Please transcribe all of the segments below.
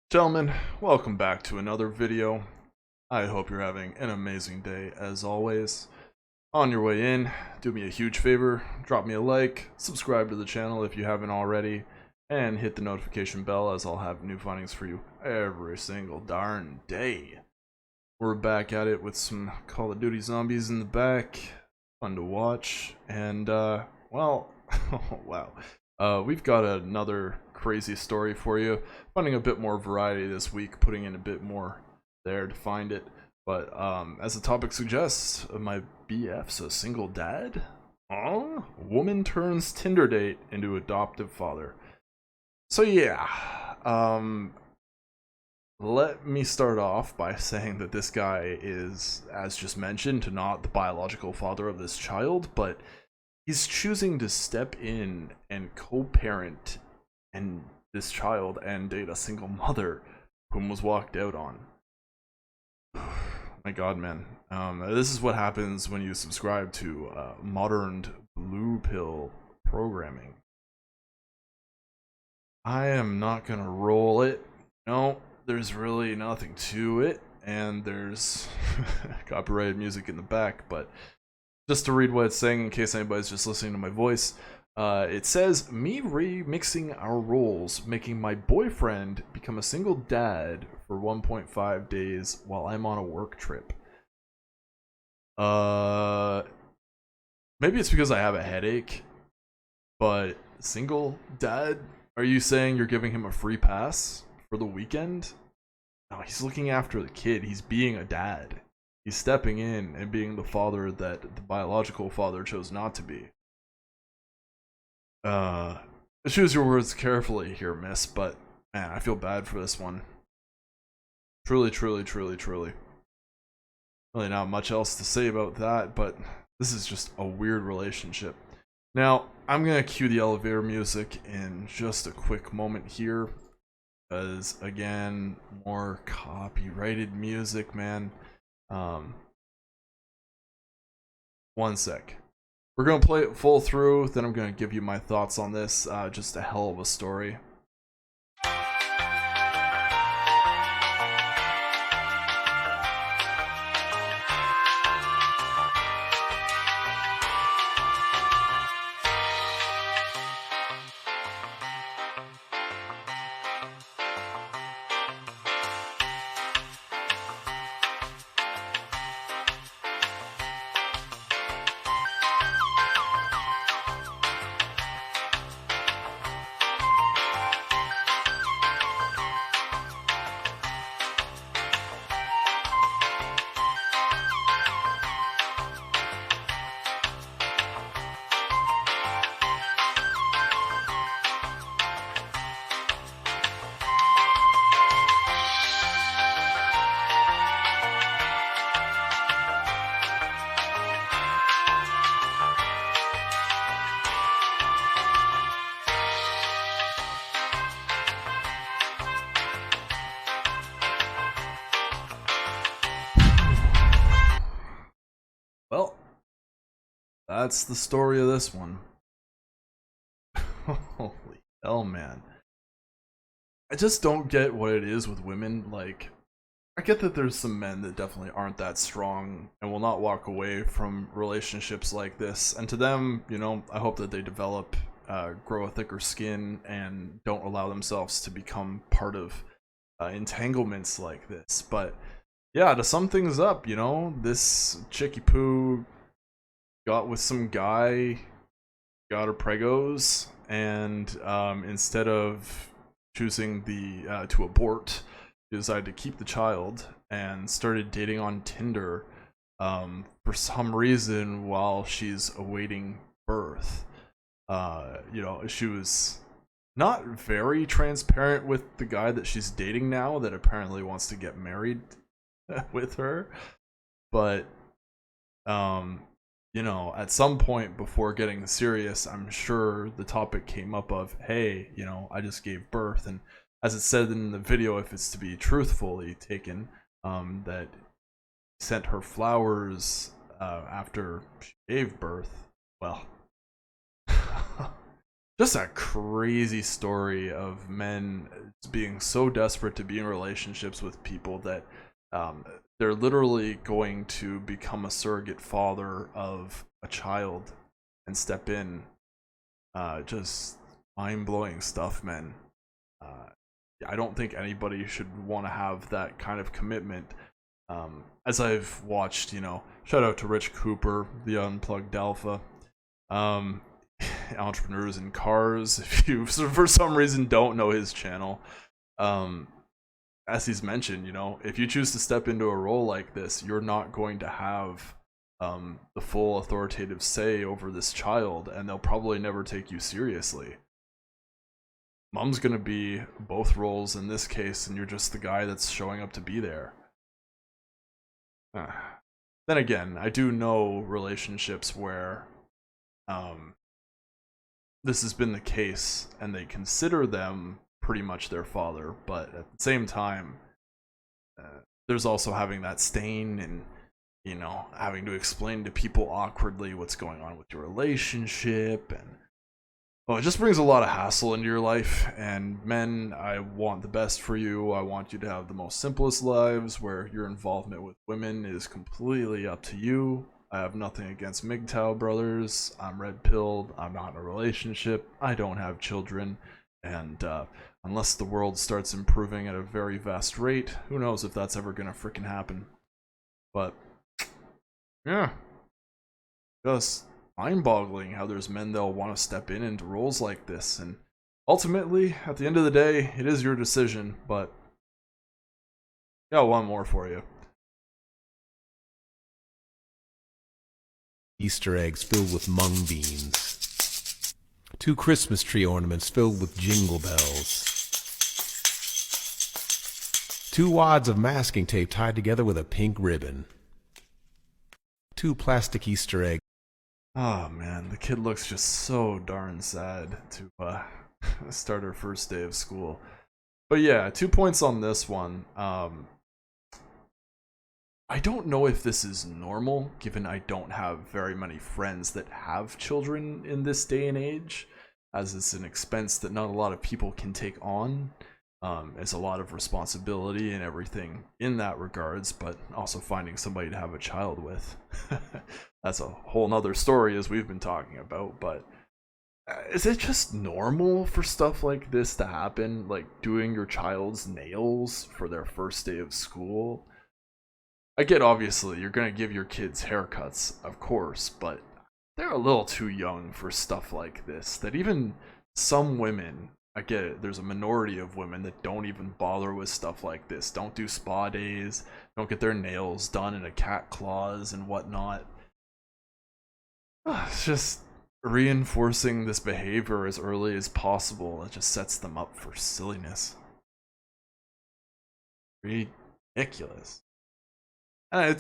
Gentlemen, welcome back to another video. I hope you're having an amazing day as always. On your way in, do me a huge favor, drop me a like, subscribe to the channel if you haven't already, and hit the notification bell as I'll have new findings for you every single darn day. We're back at it with some Call of Duty zombies in the back, fun to watch, and well, oh, wow. We've got another crazy story for you. Finding a bit more variety this week, putting in a bit more there to find it. But as the topic suggests, my BF's a single dad? Oh, woman turns Tinder date into adoptive father. So yeah, let me start off by saying that this guy is, as just mentioned, not the biological father of this child, but he's choosing to step in and co-parent and this child and date a single mother whom was walked out on. My god, man. This is what happens when you subscribe to modern blue pill programming. I am not gonna roll it. No, there's really nothing to it, and there's copyrighted music in the back, but just to read what it's saying in case anybody's just listening to my voice, it says, me remixing our roles, making my boyfriend become a single dad for 1.5 days while I'm on a work trip. Maybe it's because I have a headache, but single dad? Are you saying you're giving him a free pass for the weekend? No, he's looking after the kid. He's being a dad. He's stepping in and being the father that the biological father chose not to be. Choose your words carefully here, miss, but man, I feel bad for this one. Truly, truly, truly, truly. Really not much else to say about that, but this is just a weird relationship. Now, I'm gonna cue the elevator music in just a quick moment here, because again, more copyrighted music, man. One sec. We're gonna play it full through, then I'm gonna give you my thoughts on this. Just a hell of a story. Well, that's the story of this one. Holy hell, man. I just don't get what it is with women. Like, I get that there's some men that definitely aren't that strong and will not walk away from relationships like this. And to them, you know, I hope that they develop, grow a thicker skin and don't allow themselves to become part of entanglements like this. But yeah, to sum things up, you know, this chickie poo got with some guy, got her pregos, and instead of choosing the to abort, she decided to keep the child and started dating on Tinder for some reason while she's awaiting birth. You know, she was not very transparent with the guy that she's dating now that apparently wants to get married with her, but you know, at some point before getting serious, I'm sure the topic came up of, hey, you know, I just gave birth, and as it said in the video, if it's to be truthfully taken, that he sent her flowers after she gave birth. Well, just a crazy story of men being so desperate to be in relationships with people that um, they're literally going to become a surrogate father of a child and step in. Just mind-blowing stuff, man. Uh, I don't think anybody should want to have that kind of commitment. As I've watched, shout out to Rich Cooper, the Unplugged Alpha. Um, Entrepreneurs in Cars. If you for some reason don't know his channel, um, as he's mentioned, if you choose to step into a role like this, you're not going to have the full authoritative say over this child, and they'll probably never take you seriously. Mom's gonna be both roles in this case, and you're just the guy that's showing up to be there. Then again, I do know relationships where this has been the case, and they consider them pretty much their father, but at the same time, there's also having that stain and having to explain to people awkwardly what's going on with your relationship, and it just brings a lot of hassle into your life. And men, I want the best for you. I want you to have the most simplest lives where your involvement with women is completely up to you. I have nothing against MGTOW brothers. I'm red pilled. I'm not in a relationship. I don't have children. And unless the world starts improving at a very vast rate, who knows if that's ever gonna freaking happen. But yeah, just mind-boggling how there's men that'll want to step in into roles like this. And ultimately, at the end of the day, it is your decision. But got one more for you. Easter eggs filled with mung beans. 2 Christmas tree ornaments filled with jingle bells. 2 wads of masking tape tied together with a pink ribbon. 2 plastic Easter eggs. Oh man, the kid looks just so darn sad to start her first day of school. But yeah, 2 points on this one. I don't know if this is normal, given I don't have very many friends that have children in this day and age, as it's an expense that not a lot of people can take on. It's a lot of responsibility and everything in that regards, but also finding somebody to have a child with. That's a whole nother story, as we've been talking about. But is it just normal for stuff like this to happen? Like doing your child's nails for their first day of school? I get, obviously, you're gonna give your kids haircuts, of course, but they're a little too young for stuff like this. That even some women, I get it, there's a minority of women that don't even bother with stuff like this. Don't do spa days, don't get their nails done in a cat claws and whatnot. It's just reinforcing this behavior as early as possible. It just sets them up for silliness. Ridiculous. And I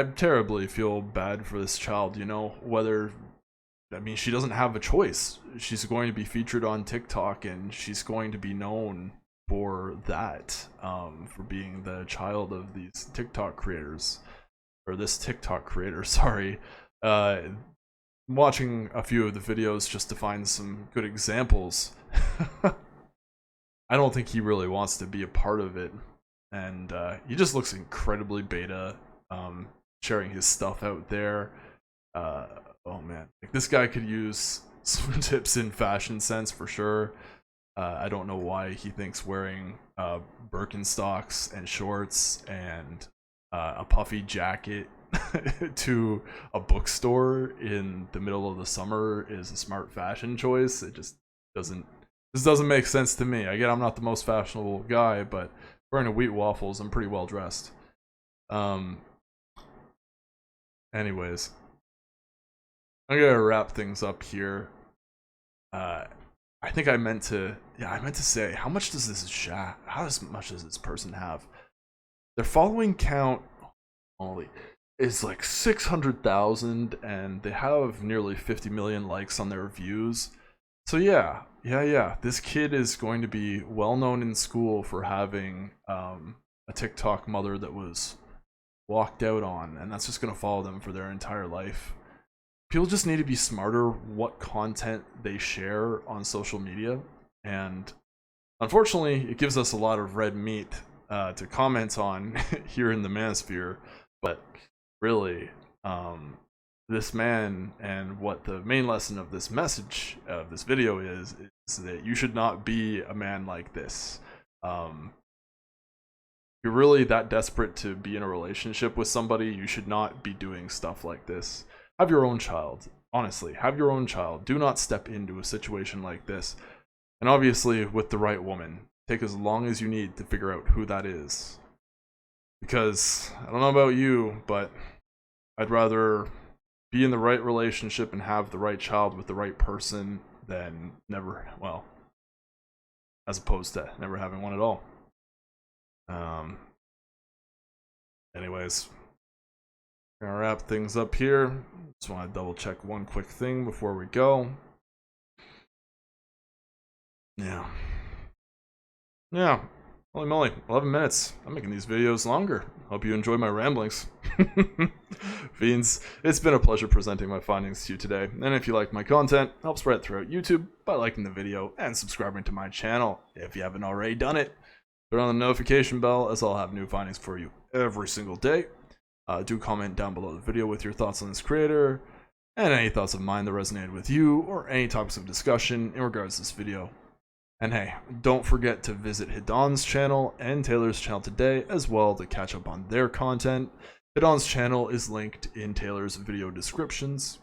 terribly feel bad for this child, whether, I mean, she doesn't have a choice. She's going to be featured on TikTok, and she's going to be known for that, for being the child of these TikTok creators, or this TikTok creator, sorry. I'm watching a few of the videos just to find some good examples. I don't think he really wants to be a part of it. And he just looks incredibly beta, sharing his stuff out there. Oh man, like, this guy could use some tips in fashion sense for sure. I don't know why he thinks wearing Birkenstocks and shorts and a puffy jacket to a bookstore in the middle of the summer is a smart fashion choice. It just doesn't. This doesn't make sense to me. Again, I'm not the most fashionable guy, but wearing a wheat waffles, I'm pretty well dressed. Anyways, I'm gonna wrap things up here. I think I meant to say, how much does this person have? Their following count only is like 600,000, and they have nearly 50 million likes on their views. So yeah, this kid is going to be well known in school for having a TikTok mother that was walked out on, and that's just going to follow them for their entire life. people just need to be smarter what content they share on social media, and unfortunately, it gives us a lot of red meat to comment on here in the manosphere. But really, this man, and what the main lesson of this message of this video is that you should not be a man like this. If you're really that desperate to be in a relationship with somebody, you should not be doing stuff like this. Have your own child. Honestly, have your own child. Do not step into a situation like this. And obviously, with the right woman. Take as long as you need to figure out who that is. Because, I don't know about you, but I'd rather be in the right relationship and have the right child with the right person than never, well, as opposed to never having one at all. Anyways, gonna wrap things up here. Just want to double check one quick thing before we go. Yeah. Holy moly, 11 minutes. I'm making these videos longer. Hope you enjoy my ramblings. Fiends, it's been a pleasure presenting my findings to you today. And if you like my content, help spread it throughout YouTube by liking the video and subscribing to my channel if you haven't already done it. Turn on the notification bell, as I'll have new findings for you every single day. Do comment down below the video with your thoughts on this creator, and any thoughts of mine that resonated with you, or any topics of discussion in regards to this video. And hey, don't forget to visit Hidon's channel and Taylor's channel today as well to catch up on their content. Hidon's channel is linked in Taylor's video descriptions.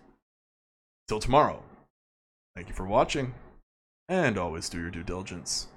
Till tomorrow, thank you for watching, and always do your due diligence.